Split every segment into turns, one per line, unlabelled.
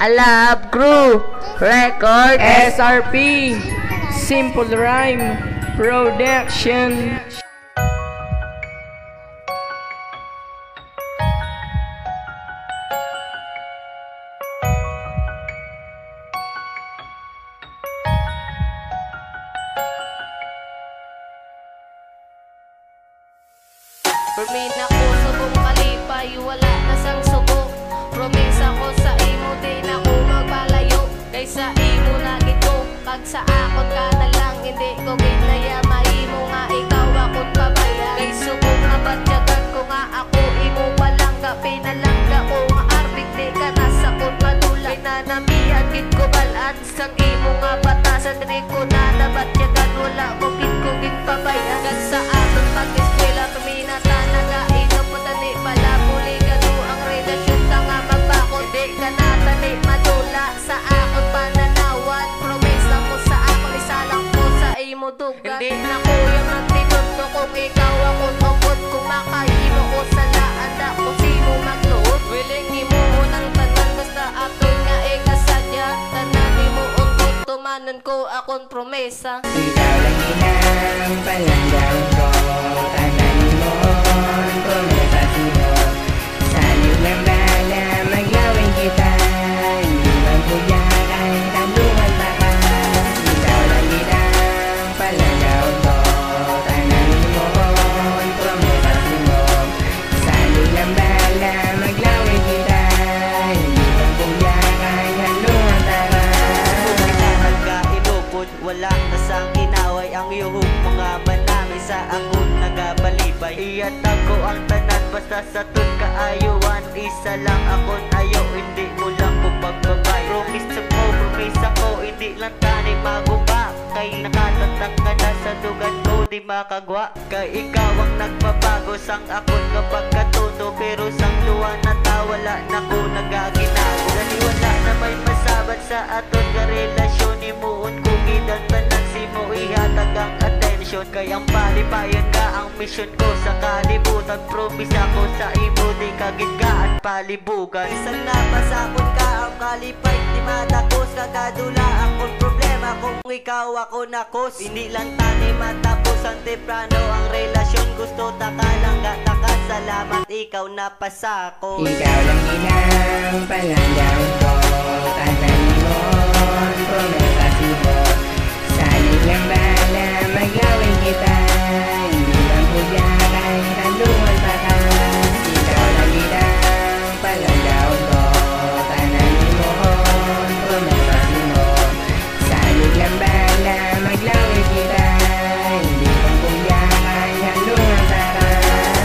Alab Crew Record
SRP Simple Rhyme Production.
Permin ako subong kalipay, wala na sang subo. Promise ako sa imo, di na ko magpalayo. Kaysa imo lagi ko, kag sa akon ka na lang. Hindi ko ginaya, maimo nga ikaw akong pabaya. Kay subong na batyagan ko nga ako, imo palang ka. Pinalangga ko nga arbik, di ka nasa kon madula. Pinanamihan kit ko balat, sang imo nga batasan. Di ko na nabatyagan, wala ko kit ko ginpabaya. Kag sa akon pag-eskwela, paminata ka na tani madula sa akong pananawan. Promesa mo sa akong isalang ko sa imo dugan. Hindi na ko yung magtinuto kung ikaw ako tungkod. Kung makahimo ko sa laanda kung sino magluhod. Willing imo unang tanan basta aton nga ikasadya. Tanan imo ungkod tumanan ko akong promesa.
Ikaw lang inang palanggang ko. Tanan mo ang promesa sino. Salig lang bala maglawin kita. Hindi man kuya kahit tanungan pa ka. Ikaw lang inang palanggang ko. Tanan mo ang promesa sino. Salig lang bala maglawin kita. Hindi man kuya kahit tanungan pa ka.
Kung ka inupod, wala na sang inaway. Ang yuhog mga manami sa akong nagabalibay. Iyat ako ang tanan basta sa tun kaayuan. Isa lang akong ayo, hindi mo lang ko pagbabay. Promise ako, hindi lang tani maguba. Kay nakatatang ka na sa dugan ko, di makagwa. Kay ikaw ang nagbabago sang akong kapag katuto. Pero sang luwa na tawala na ko nagaginago. Dali wala na may masabat sa aton ka relasyon. Imuon ko gidan tanan si mo ihatag ang atensyon. Kay ang palipayan ka ang mission ko sa kalibutan. Promise ako sa imo di kagitgaan palibugan. Isang napasakot ka ang kalipay di matakos. Kagadula akong problema kung ikaw ako nakos. Hindi lang tani matapos ang temprano ang relasyon. Gusto takalang gatakan. Salamat ikaw napasako.
Ikaw lang inang palanggang ko. Tanan mo ang promesa sino. Salig lang bala maglawin kita. Hindi lang kuya kahit tanungan pa ka. Ikaw lang inang palanggang ko. Tanan mo ang promesa sino. Salig lang bala maglawin kita. Hindi lang kuya kahit tanungan pa ka.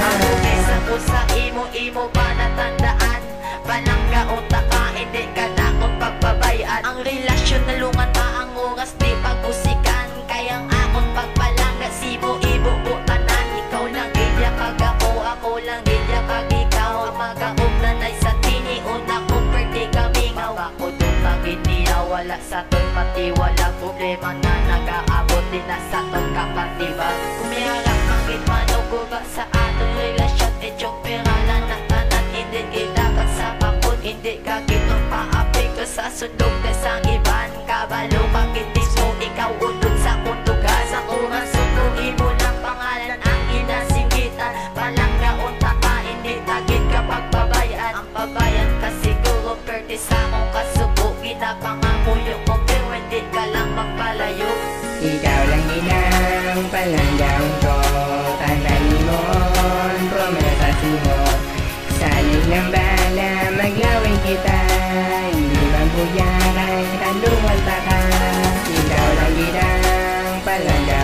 Ang promesa ko sa imo pa natandaan. Palangga utak ka, hindi ka na akong pagbabayaan. Ang relasyon na lungan pa ang oras di pag-usikan. Kaya ang akong pagpalangga si mo ibubutanan. Ikaw lang gidya kag ako lang gidya kag ikaw. Ang magaog na nay sa tiniun akong pwede kami ngawa ko doon pagid niya wala sa ton pati wala problema na nag-aabot din na sa ton kapatiba. Kumiharap magit manuguga sa aton relasyon. E joke peralan na tanan hindi kita kag sa pakot. Hindi ka kitong paapig ka sa sundog na sang iban. Kabalo bakit mo ikaw udod sa kundugan. Sa oras sukuhin mo lang pangalan ang inasingitan. Palangga unta ka hindi tagit ka pagbabayan. Ang babayan ka siguro perte sa mong kasubo. Ginapangako yung pero hindi ka lang magpalayo.
Ikaw lang inang palanggang ko. Tanan mo ang promesa sino. Salig lang bala maglawin kita. Hindi man kuya kahit tanungan pa ka. Ikaw lang inang palanggang